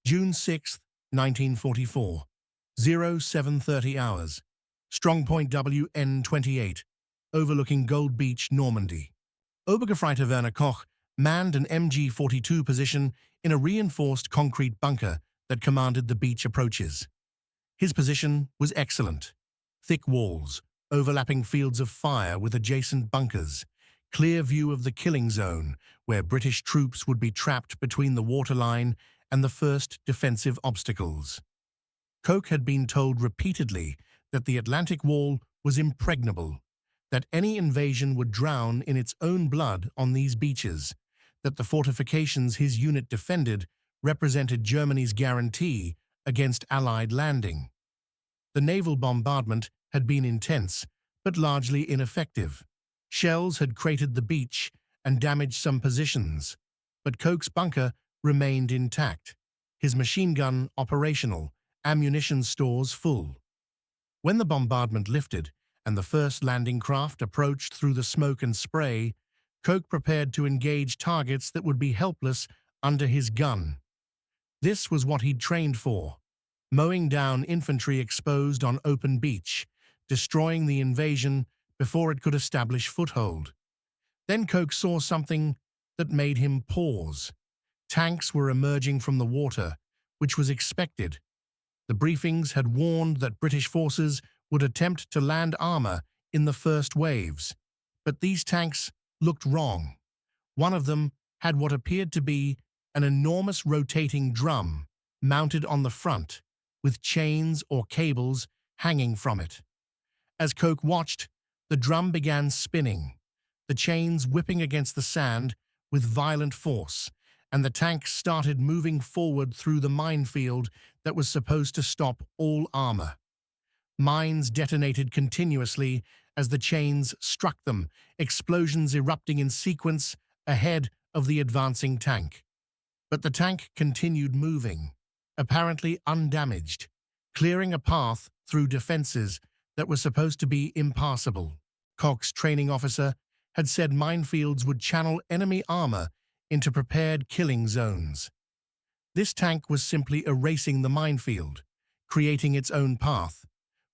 June 6, 1944, 0730 hours, Strong Point WN28, overlooking Gold Beach, Normandy. Obergefreiter Werner Koch manned an MG-42 position in a reinforced concrete bunker that commanded the beach approaches. His position was excellent. Thick walls, overlapping fields of fire with adjacent bunkers, clear view of the killing zone where British troops would be trapped between the waterline and the first defensive obstacles. Koch had been told repeatedly that the Atlantic Wall was impregnable, that any invasion would drown in its own blood on these beaches, that the fortifications his unit defended represented Germany's guarantee against Allied landing. The naval bombardment had been intense, but largely ineffective. Shells had cratered the beach and damaged some positions, but Koch's bunker remained intact, his machine gun operational, ammunition stores full. When the bombardment lifted and the first landing craft approached through the smoke and spray, Koch prepared to engage targets that would be helpless under his gun. This was what he'd trained for, mowing down infantry exposed on open beach, destroying the invasion before it could establish foothold. Then Koch saw something that made him pause. Tanks were emerging from the water, which was expected. The briefings had warned that British forces would attempt to land armor in the first waves, but these tanks looked wrong. One of them had what appeared to be an enormous rotating drum mounted on the front, with chains or cables hanging from it. As Koch watched, the drum began spinning, the chains whipping against the sand with violent force, and the tank started moving forward through the minefield that was supposed to stop all armor. Mines detonated continuously as the chains struck them, explosions erupting in sequence ahead of the advancing tank. But the tank continued moving, apparently undamaged, clearing a path through defenses that were supposed to be impassable. Koch's training officer had said minefields would channel enemy armor into prepared killing zones. This tank was simply erasing the minefield, creating its own path,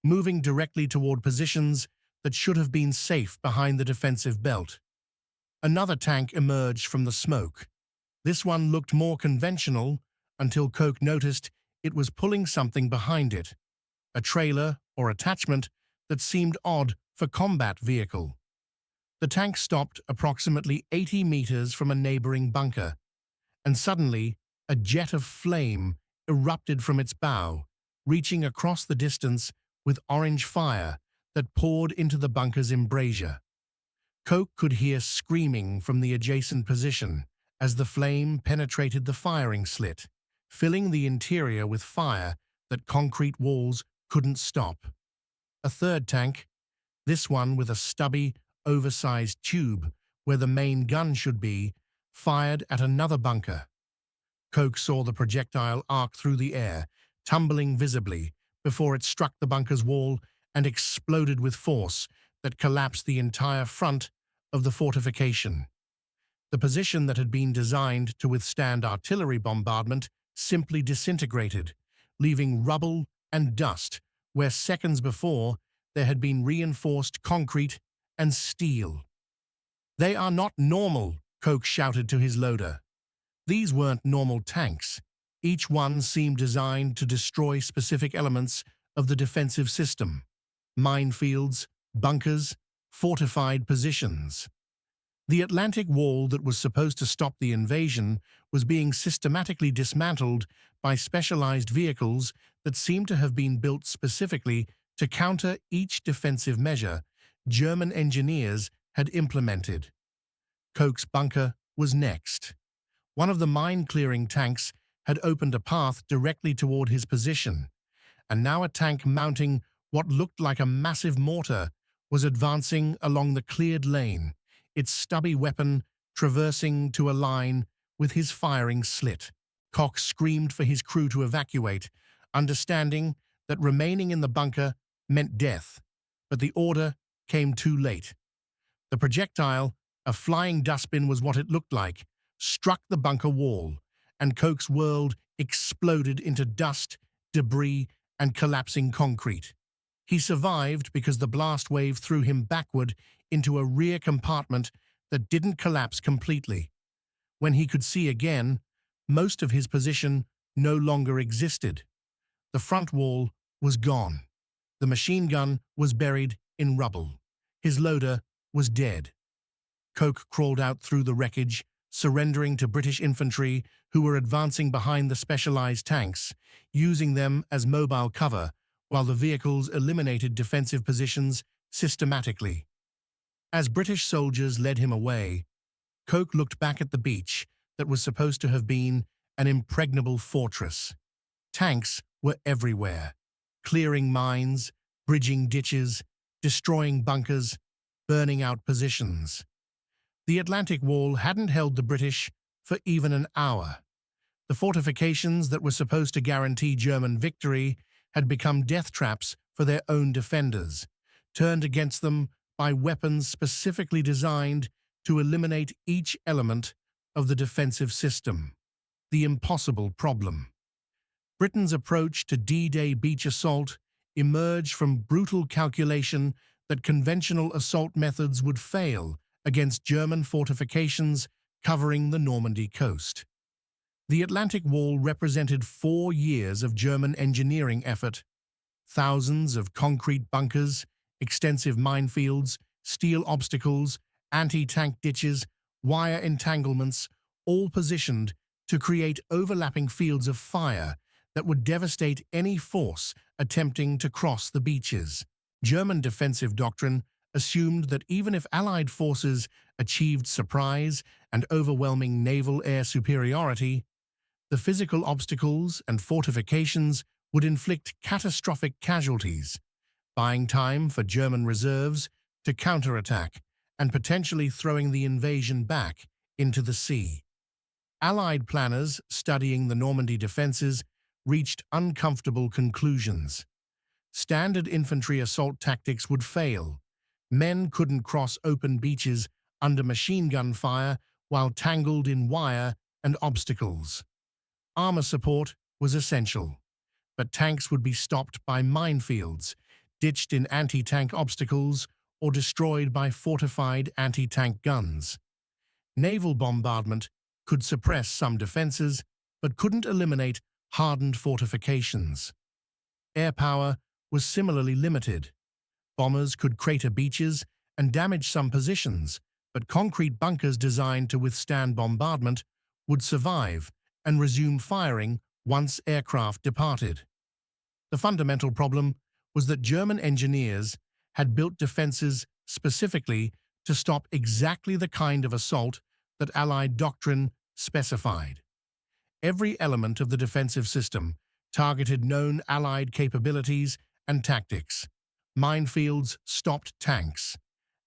moving directly toward positions that should have been safe behind the defensive belt. Another tank emerged from the smoke. This one looked more conventional until Koch noticed it was pulling something behind it, a trailer or attachment that seemed odd for combat vehicle. The tank stopped approximately 80 meters from a neighboring bunker, and suddenly a jet of flame erupted from its bow, reaching across the distance with orange fire that poured into the bunker's embrasure. Koch could hear screaming from the adjacent position as the flame penetrated the firing slit, filling the interior with fire that concrete walls couldn't stop. A third tank, this one with a stubby, oversized tube where the main gun should be, fired at another bunker. Koch saw the projectile arc through the air, tumbling visibly, before it struck the bunker's wall and exploded with force that collapsed the entire front of the fortification. The position that had been designed to withstand artillery bombardment simply disintegrated, leaving rubble and dust where seconds before there had been reinforced concrete and steel. "They are not normal," Koch shouted to his loader. These weren't normal tanks. Each one seemed designed to destroy specific elements of the defensive system: minefields, bunkers, fortified positions. The Atlantic Wall that was supposed to stop the invasion was being systematically dismantled by specialized vehicles that seemed to have been built specifically to counter each defensive measure German engineers had implemented. Koch's bunker was next. One of the mine-clearing tanks had opened a path directly toward his position, and now a tank mounting what looked like a massive mortar was advancing along the cleared lane, its stubby weapon traversing to align with his firing slit. Koch screamed for his crew to evacuate, understanding that remaining in the bunker meant death, but the order came too late. The projectile, a flying dustbin was what it looked like, struck the bunker wall, and Koch's world exploded into dust, debris, and collapsing concrete. He survived because the blast wave threw him backward into a rear compartment that didn't collapse completely. When he could see again, most of his position no longer existed. The front wall was gone. The machine gun was buried in rubble. His loader was dead. Coke crawled out through the wreckage, surrendering to British infantry who were advancing behind the specialized tanks, using them as mobile cover while the vehicles eliminated defensive positions systematically. As British soldiers led him away, Coke looked back at the beach that was supposed to have been an impregnable fortress. Tanks were everywhere, clearing mines, bridging ditches, destroying bunkers, burning out positions. The Atlantic Wall hadn't held the British for even an hour. The fortifications that were supposed to guarantee German victory had become death traps for their own defenders, turned against them by weapons specifically designed to eliminate each element of the defensive system. The impossible problem. Britain's approach to D-Day beach assault emerged from brutal calculation that conventional assault methods would fail against German fortifications covering the Normandy coast. The Atlantic Wall represented 4 years of German engineering effort. Thousands of concrete bunkers, extensive minefields, steel obstacles, anti-tank ditches, wire entanglements, all positioned to create overlapping fields of fire that would devastate any force attempting to cross the beaches. German defensive doctrine assumed that even if Allied forces achieved surprise and overwhelming naval air superiority, the physical obstacles and fortifications would inflict catastrophic casualties, buying time for German reserves to counterattack and potentially throwing the invasion back into the sea. Allied planners studying the Normandy defenses reached uncomfortable conclusions. Standard infantry assault tactics would fail. Men couldn't cross open beaches under machine gun fire while tangled in wire and obstacles. Armor support was essential, but tanks would be stopped by minefields, ditched in anti-tank obstacles, or destroyed by fortified anti-tank guns. Naval bombardment could suppress some defenses, but couldn't eliminate hardened fortifications. Air power was similarly limited. Bombers could crater beaches and damage some positions, but concrete bunkers designed to withstand bombardment would survive and resume firing once aircraft departed. The fundamental problem was that German engineers had built defenses specifically to stop exactly the kind of assault that Allied doctrine specified. Every element of the defensive system targeted known Allied capabilities and tactics. Minefields stopped tanks.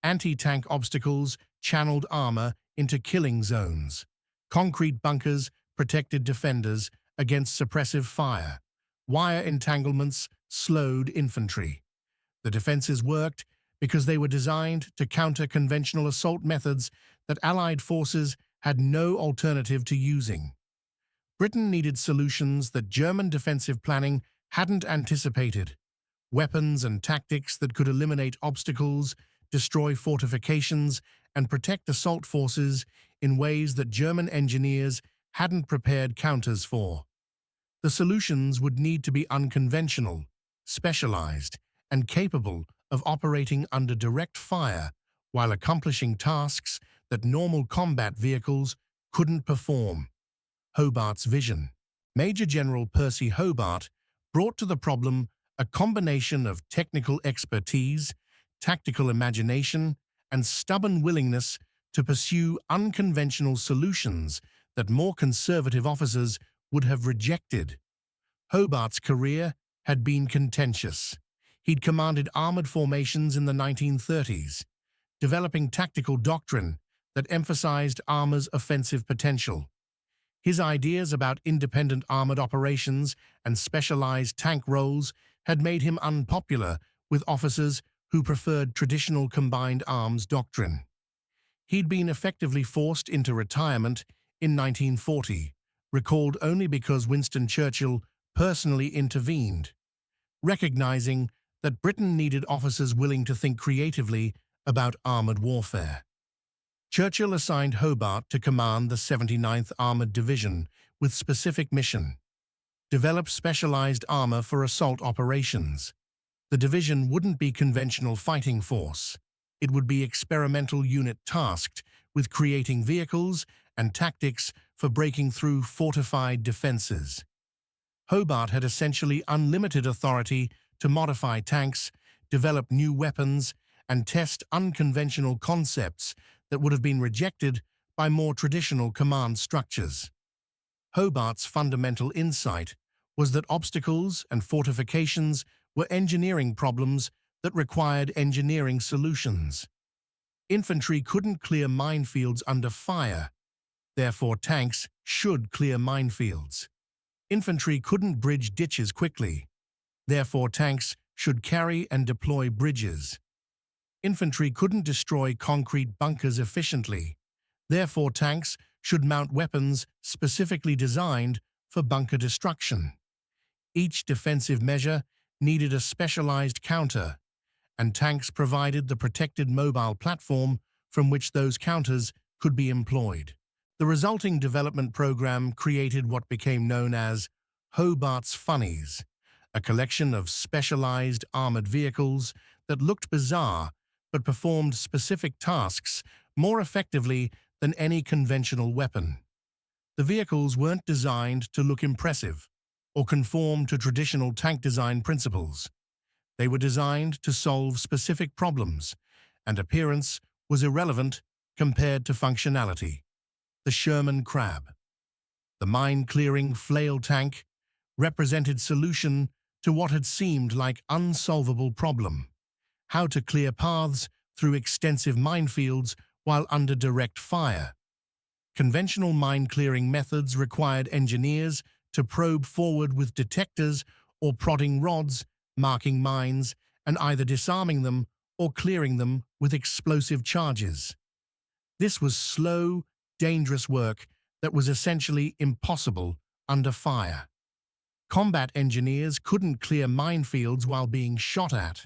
Anti-tank obstacles channeled armor into killing zones. Concrete bunkers protected defenders against suppressive fire. Wire entanglements slowed infantry. The defenses worked because they were designed to counter conventional assault methods that Allied forces had no alternative to using. Britain needed solutions that German defensive planning hadn't anticipated. Weapons and tactics that could eliminate obstacles, destroy fortifications, and protect assault forces in ways that German engineers hadn't prepared counters for. The solutions would need to be unconventional, specialized, and capable of operating under direct fire while accomplishing tasks that normal combat vehicles couldn't perform. Hobart's vision. Major General Percy Hobart brought to the problem a combination of technical expertise, tactical imagination, and stubborn willingness to pursue unconventional solutions that more conservative officers would have rejected. Hobart's career had been contentious. He'd commanded armored formations in the 1930s, developing tactical doctrine that emphasized armor's offensive potential. His ideas about independent armored operations and specialized tank roles had made him unpopular with officers who preferred traditional combined arms doctrine. He'd been effectively forced into retirement in 1940, recalled only because Winston Churchill personally intervened, recognizing that Britain needed officers willing to think creatively about armored warfare. Churchill assigned Hobart to command the 79th Armored Division with specific mission: develop specialized armor for assault operations. The division wouldn't be conventional fighting force. It would be experimental unit tasked with creating vehicles and tactics for breaking through fortified defenses. Hobart had essentially unlimited authority to modify tanks, develop new weapons, and test unconventional concepts that would have been rejected by more traditional command structures. Hobart's fundamental insight was that obstacles and fortifications were engineering problems that required engineering solutions. Infantry couldn't clear minefields under fire, therefore tanks should clear minefields. Infantry couldn't bridge ditches quickly, therefore tanks should carry and deploy bridges. Infantry couldn't destroy concrete bunkers efficiently, therefore tanks should mount weapons specifically designed for bunker destruction. Each defensive measure needed a specialized counter, and tanks provided the protected mobile platform from which those counters could be employed. The resulting development program created what became known as Hobart's Funnies, a collection of specialized armored vehicles that looked bizarre but performed specific tasks more effectively than any conventional weapon. The vehicles weren't designed to look impressive or conform to traditional tank design principles. They were designed to solve specific problems, and appearance was irrelevant compared to functionality. The Sherman crab, the mine-clearing flail tank, represented solution to what had seemed like unsolvable problem: how to clear paths through extensive minefields while under direct fire. Conventional mine-clearing methods required engineers to probe forward with detectors or prodding rods, marking mines, and either disarming them or clearing them with explosive charges. This was slow, dangerous work that was essentially impossible under fire. Combat engineers couldn't clear minefields while being shot at.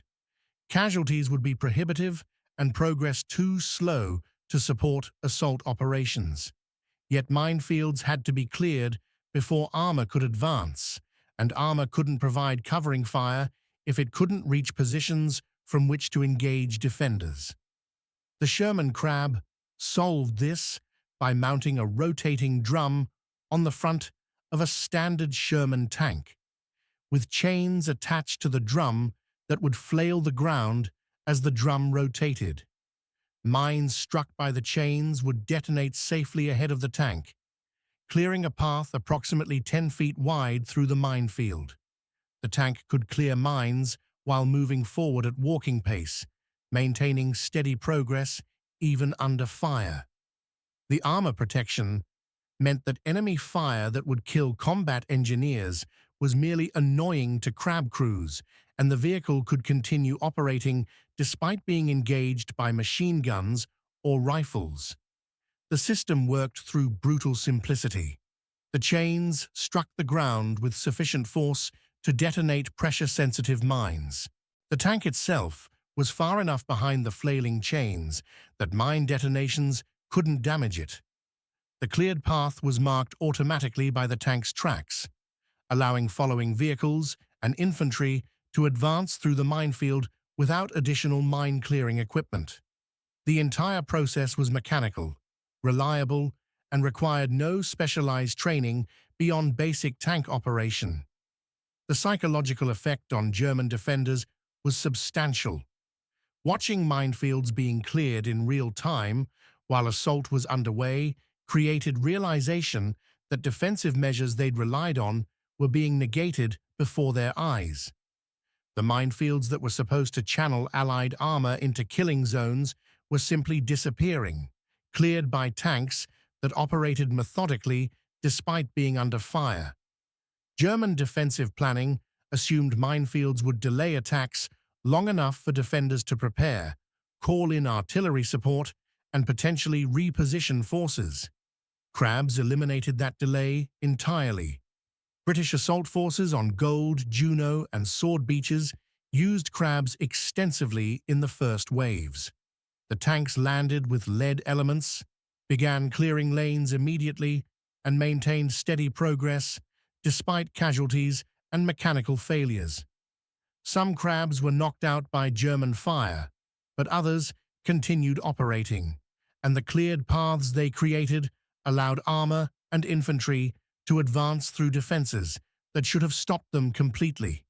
Casualties would be prohibitive and progress too slow to support assault operations. Yet minefields had to be cleared before armor could advance, and armor couldn't provide covering fire if it couldn't reach positions from which to engage defenders. The Sherman crab solved this by mounting a rotating drum on the front of a standard Sherman tank, with chains attached to the drum that would flail the ground as the drum rotated. Mines struck by the chains would detonate safely ahead of the tank, clearing a path approximately 10 feet wide through the minefield. The tank could clear mines while moving forward at walking pace, maintaining steady progress even under fire. The armor protection meant that enemy fire that would kill combat engineers was merely annoying to crab crews, and the vehicle could continue operating despite being engaged by machine guns or rifles. The system worked through brutal simplicity. The chains struck the ground with sufficient force to detonate pressure-sensitive mines. The tank itself was far enough behind the flailing chains that mine detonations couldn't damage it. The cleared path was marked automatically by the tank's tracks, allowing following vehicles and infantry to advance through the minefield without additional mine-clearing equipment. The entire process was mechanical, reliable, and required no specialized training beyond basic tank operation. The psychological effect on German defenders was substantial. Watching minefields being cleared in real time while assault was underway created realization that defensive measures they'd relied on were being negated before their eyes. The minefields that were supposed to channel Allied armor into killing zones were simply disappearing, cleared by tanks that operated methodically despite being under fire. German defensive planning assumed minefields would delay attacks long enough for defenders to prepare, call in artillery support, and potentially reposition forces. Crabs eliminated that delay entirely. British assault forces on Gold, Juno, and Sword beaches used crabs extensively in the first waves. The tanks landed with lead elements, began clearing lanes immediately, and maintained steady progress despite casualties and mechanical failures. Some crabs were knocked out by German fire, but others continued operating, and the cleared paths they created allowed armor and infantry to advance through defenses that should have stopped them completely.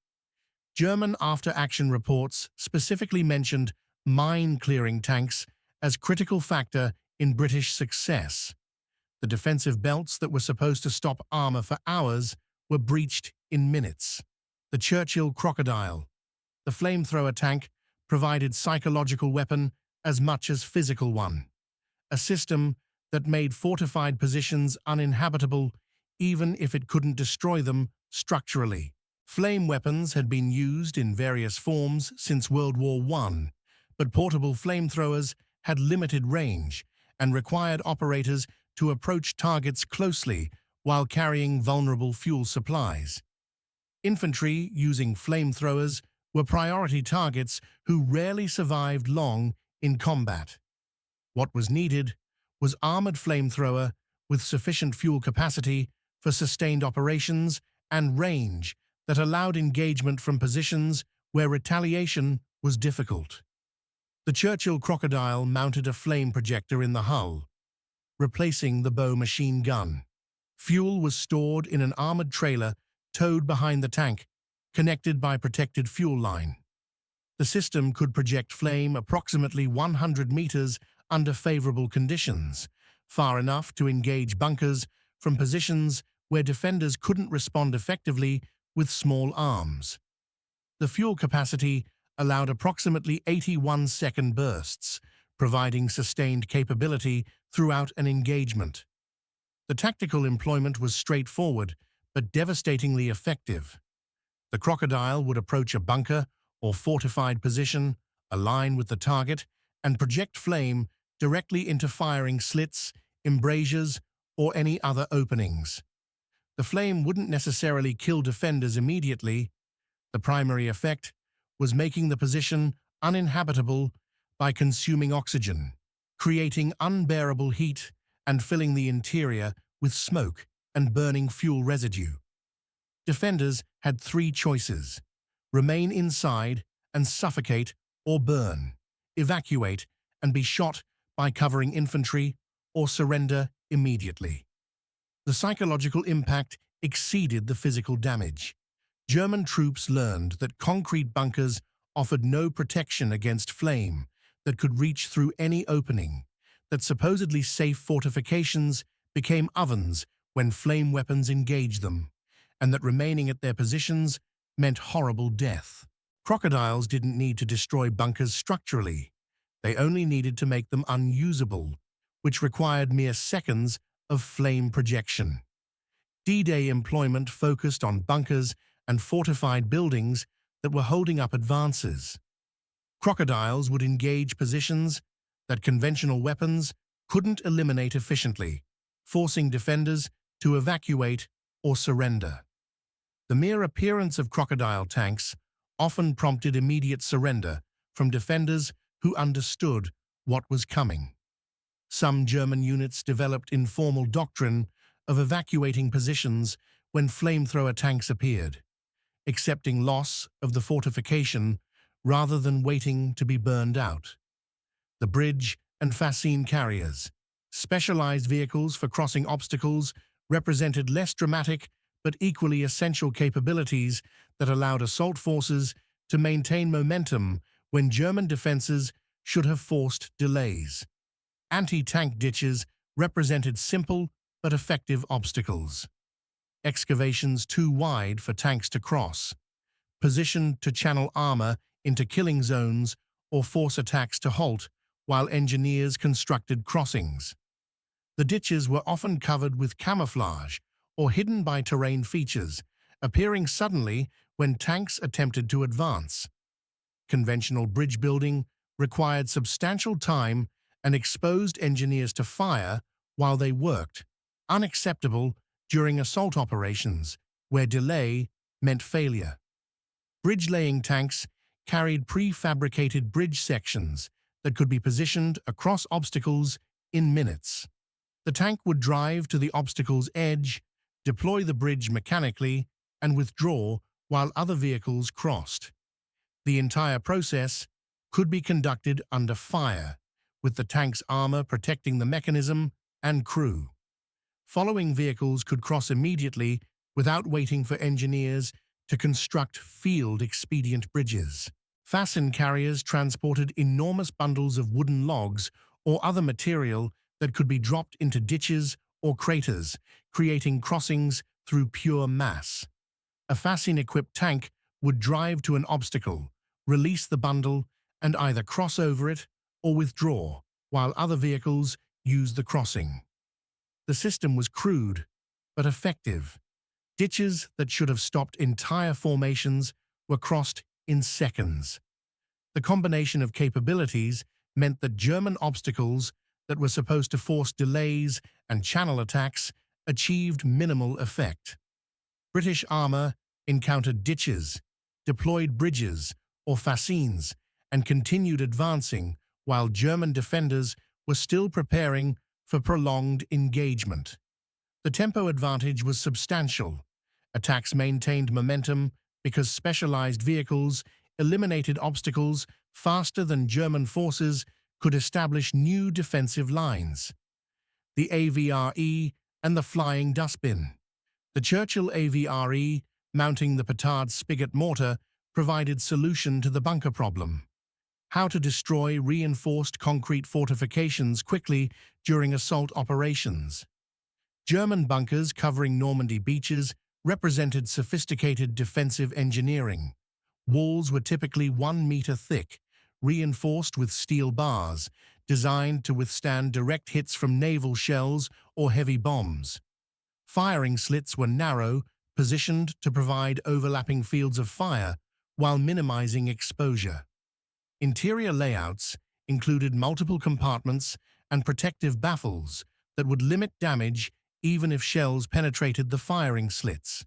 German after-action reports specifically mentioned mine-clearing tanks as critical factor in British success. The defensive belts that were supposed to stop armor for hours were breached in minutes. The Churchill crocodile. The flamethrower tank provided psychological weapon as much as physical one, a system that made fortified positions uninhabitable even if it couldn't destroy them structurally. Flame weapons had been used in various forms since World War I, but portable flamethrowers had limited range and required operators to approach targets closely while carrying vulnerable fuel supplies. Infantry using flamethrowers were priority targets who rarely survived long in combat. What was needed was armored flamethrower with sufficient fuel capacity for sustained operations and range that allowed engagement from positions where retaliation was difficult. The Churchill crocodile mounted a flame projector in the hull, replacing the bow machine gun. Fuel was stored in an armored trailer towed behind the tank, connected by protected fuel line. The system could project flame approximately 100 meters under favorable conditions, far enough to engage bunkers from positions where defenders couldn't respond effectively with small arms. The fuel capacity allowed approximately 81-second bursts, providing sustained capability throughout an engagement. The tactical employment was straightforward but devastatingly effective. The crocodile would approach a bunker or fortified position, align with the target, and project flame directly into firing slits, embrasures, or any other openings. The flame wouldn't necessarily kill defenders immediately. The primary effect was making the position uninhabitable by consuming oxygen, creating unbearable heat, and filling the interior with smoke and burning fuel residue. Defenders had three choices: remain inside and suffocate or burn, evacuate and be shot by covering infantry, or surrender immediately. The psychological impact exceeded the physical damage. German troops learned that concrete bunkers offered no protection against flame that could reach through any opening, that supposedly safe fortifications became ovens when flame weapons engaged them, and that remaining at their positions meant horrible death. Crocodiles didn't need to destroy bunkers structurally. They only needed to make them unusable, which required mere seconds of flame projection. D-Day employment focused on bunkers and fortified buildings that were holding up advances. Crocodiles would engage positions that conventional weapons couldn't eliminate efficiently, forcing defenders to evacuate or surrender. The mere appearance of crocodile tanks often prompted immediate surrender from defenders who understood what was coming. Some German units developed informal doctrine of evacuating positions when flamethrower tanks appeared, accepting loss of the fortification rather than waiting to be burned out. The bridge and fascine carriers, specialized vehicles for crossing obstacles, represented less dramatic but equally essential capabilities that allowed assault forces to maintain momentum when German defenses should have forced delays. Anti-tank ditches represented simple but effective obstacles. Excavations too wide for tanks to cross, positioned to channel armor into killing zones or force attacks to halt while engineers constructed crossings. The ditches were often covered with camouflage or hidden by terrain features, appearing suddenly when tanks attempted to advance. Conventional bridge building required substantial time and exposed engineers to fire while they worked, unacceptable during assault operations, where delay meant failure. Bridge-laying tanks carried prefabricated bridge sections that could be positioned across obstacles in minutes. The tank would drive to the obstacle's edge, deploy the bridge mechanically, and withdraw while other vehicles crossed. The entire process could be conducted under fire, with the tank's armor protecting the mechanism and crew. Following vehicles could cross immediately without waiting for engineers to construct field-expedient bridges. Fasten carriers transported enormous bundles of wooden logs or other material that could be dropped into ditches or craters, creating crossings through pure mass. A Fasten-equipped tank would drive to an obstacle, release the bundle, and either cross over it or withdraw, while other vehicles used the crossing. The system was crude, but effective. Ditches that should have stopped entire formations were crossed in seconds. The combination of capabilities meant that German obstacles that were supposed to force delays and channel attacks achieved minimal effect. British armor encountered ditches, deployed bridges or fascines, and continued advancing while German defenders were still preparing for prolonged engagement. The tempo advantage was substantial. Attacks maintained momentum because specialized vehicles eliminated obstacles faster than German forces could establish new defensive lines. The AVRE and the flying dustbin. The Churchill AVRE, mounting the petard spigot mortar, provided solution to the bunker problem. How to destroy reinforced concrete fortifications quickly during assault operations. German bunkers covering Normandy beaches represented sophisticated defensive engineering. Walls were typically 1 meter thick, reinforced with steel bars, designed to withstand direct hits from naval shells or heavy bombs. Firing slits were narrow, positioned to provide overlapping fields of fire while minimizing exposure. Interior layouts included multiple compartments and protective baffles that would limit damage even if shells penetrated the firing slits.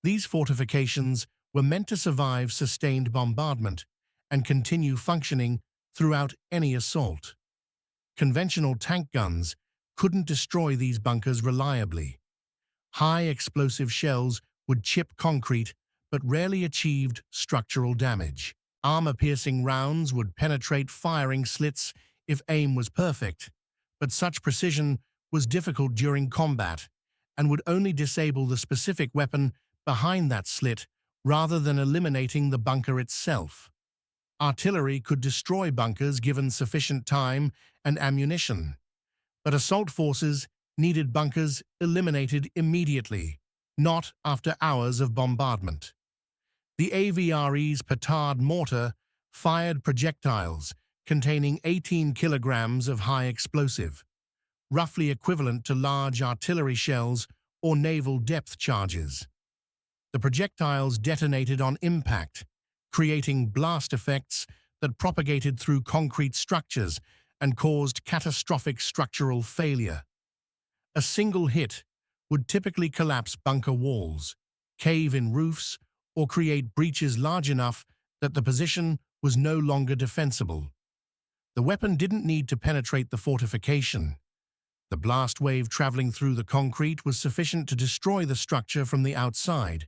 These fortifications were meant to survive sustained bombardment and continue functioning throughout any assault. Conventional tank guns couldn't destroy these bunkers reliably. High explosive shells would chip concrete but rarely achieved structural damage. Armor-piercing rounds would penetrate firing slits if aim was perfect, but such precision was difficult during combat and would only disable the specific weapon behind that slit rather than eliminating the bunker itself. Artillery could destroy bunkers given sufficient time and ammunition, but assault forces needed bunkers eliminated immediately, not after hours of bombardment. The AVRE's petard mortar fired projectiles containing 18 kilograms of high explosive, roughly equivalent to large artillery shells or naval depth charges. The projectiles detonated on impact, creating blast effects that propagated through concrete structures and caused catastrophic structural failure. A single hit would typically collapse bunker walls, cave in roofs, or create breaches large enough that the position was no longer defensible. The weapon didn't need to penetrate the fortification. The blast wave traveling through the concrete was sufficient to destroy the structure from the outside.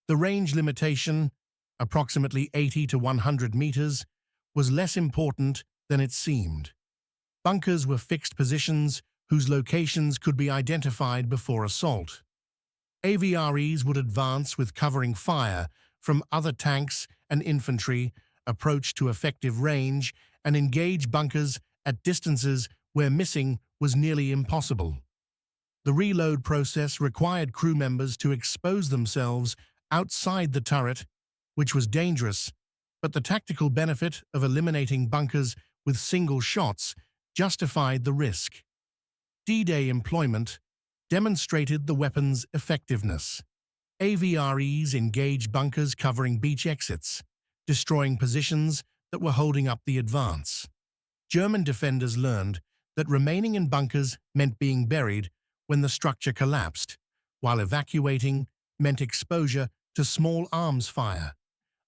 The range limitation, approximately 80 to 100 meters, was less important than it seemed. Bunkers were fixed positions whose locations could be identified before assault. AVREs would advance with covering fire from other tanks and infantry, approach to effective range, and engage bunkers at distances where missing was nearly impossible. The reload process required crew members to expose themselves outside the turret, which was dangerous, but the tactical benefit of eliminating bunkers with single shots justified the risk. D-Day employment demonstrated the weapon's effectiveness. AVREs engaged bunkers covering beach exits, destroying positions that were holding up the advance. German defenders learned that remaining in bunkers meant being buried, when the structure collapsed, while evacuating meant exposure to small arms fire.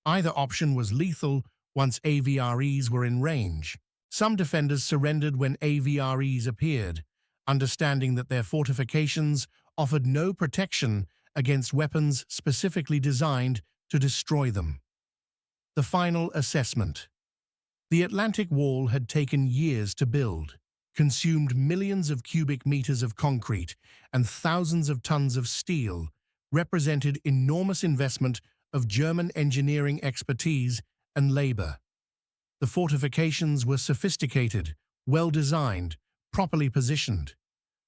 Either option was lethal once AVREs were in range. Some defenders surrendered when AVREs appeared, understanding that their fortifications offered no protection against weapons specifically designed to destroy them. The final assessment. The Atlantic Wall had taken years to build, consumed millions of cubic meters of concrete and thousands of tons of steel, represented enormous investment of German engineering expertise and labor. The fortifications were sophisticated, well-designed, properly positioned.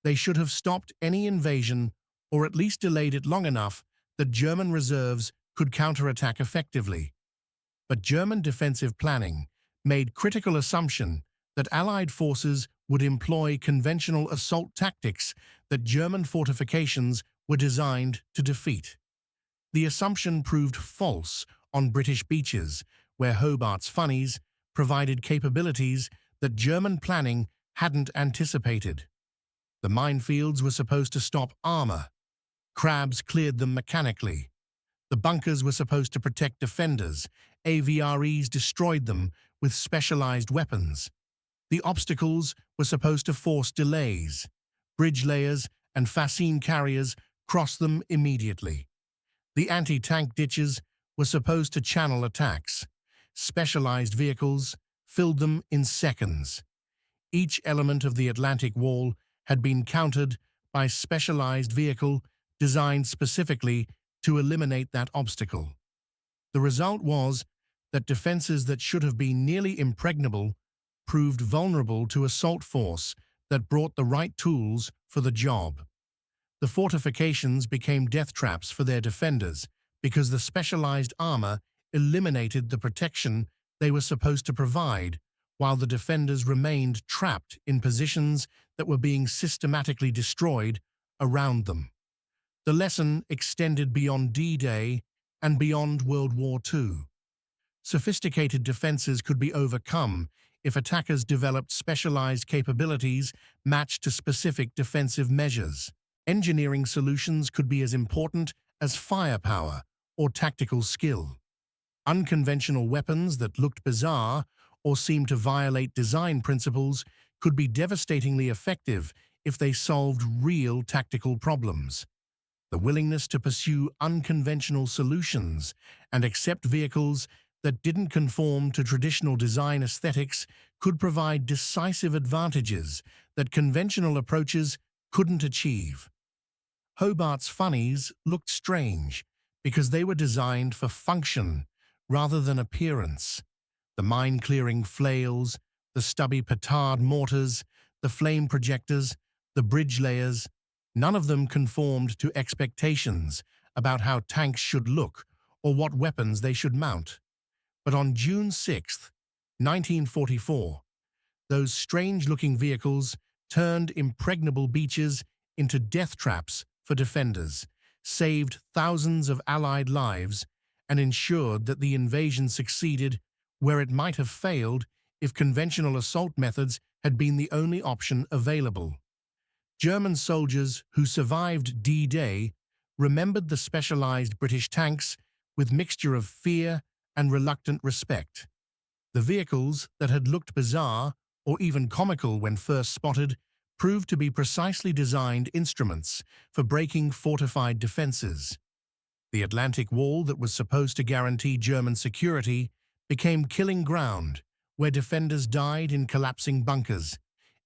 They should have stopped any invasion or at least delayed it long enough that German reserves could counterattack effectively. But German defensive planning made critical assumption that Allied forces would employ conventional assault tactics that German fortifications were designed to defeat. The assumption proved false on British beaches, where Hobart's Funnies provided capabilities that German planning hadn't anticipated. The minefields were supposed to stop armor. Crabs cleared them mechanically. The bunkers were supposed to protect defenders. AVREs destroyed them with specialized weapons. The obstacles were supposed to force delays. Bridge layers and fascine carriers crossed them immediately. The anti-tank ditches were supposed to channel attacks. Specialized vehicles filled them in seconds. Each element of the Atlantic Wall had been countered by specialized vehicle designed specifically to eliminate that obstacle. The result was that defenses that should have been nearly impregnable proved vulnerable to assault force that brought the right tools for the job. The fortifications became death traps for their defenders because the specialized armor eliminated the protection they were supposed to provide, while the defenders remained trapped in positions that were being systematically destroyed around them. The lesson extended beyond D-Day and beyond World War II. Sophisticated defenses could be overcome if attackers developed specialized capabilities matched to specific defensive measures. Engineering solutions could be as important as firepower or tactical skill. Unconventional weapons that looked bizarre or seemed to violate design principles could be devastatingly effective if they solved real tactical problems. The willingness to pursue unconventional solutions and accept vehicles that didn't conform to traditional design aesthetics could provide decisive advantages that conventional approaches couldn't achieve. Hobart's Funnies looked strange because they were designed for function rather than appearance. The mine-clearing flails, the stubby petard mortars, the flame projectors, the bridge layers, none of them conformed to expectations about how tanks should look or what weapons they should mount. But on June 6, 1944, those strange-looking vehicles turned impregnable beaches into death traps for defenders, saved thousands of Allied lives, and ensured that the invasion succeeded where it might have failed if conventional assault methods had been the only option available. German soldiers who survived D-Day remembered the specialized British tanks with mixture of fear and reluctant respect. The vehicles that had looked bizarre or even comical when first spotted proved to be precisely designed instruments for breaking fortified defenses. The Atlantic Wall that was supposed to guarantee German security became killing ground, where defenders died in collapsing bunkers,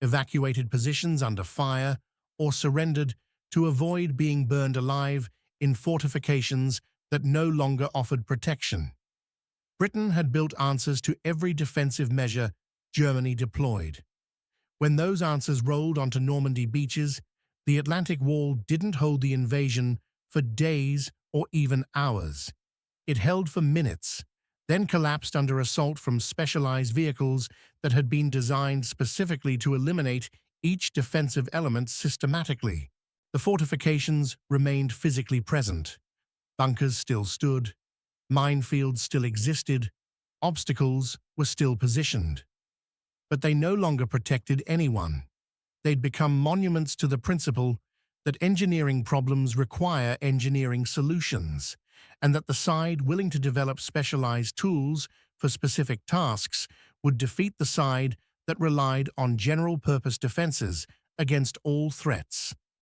evacuated positions under fire, or surrendered to avoid being burned alive in fortifications that no longer offered protection. Britain had built answers to every defensive measure Germany deployed. When those answers rolled onto Normandy beaches, the Atlantic Wall didn't hold the invasion for days or even hours. It held for minutes, then collapsed under assault from specialized vehicles that had been designed specifically to eliminate each defensive element systematically. The fortifications remained physically present. Bunkers still stood. Minefields still existed. Obstacles were still positioned. But they no longer protected anyone. They'd become monuments to the principle that engineering problems require engineering solutions, and that the side willing to develop specialized tools for specific tasks would defeat the side that relied on general-purpose defenses against all threats.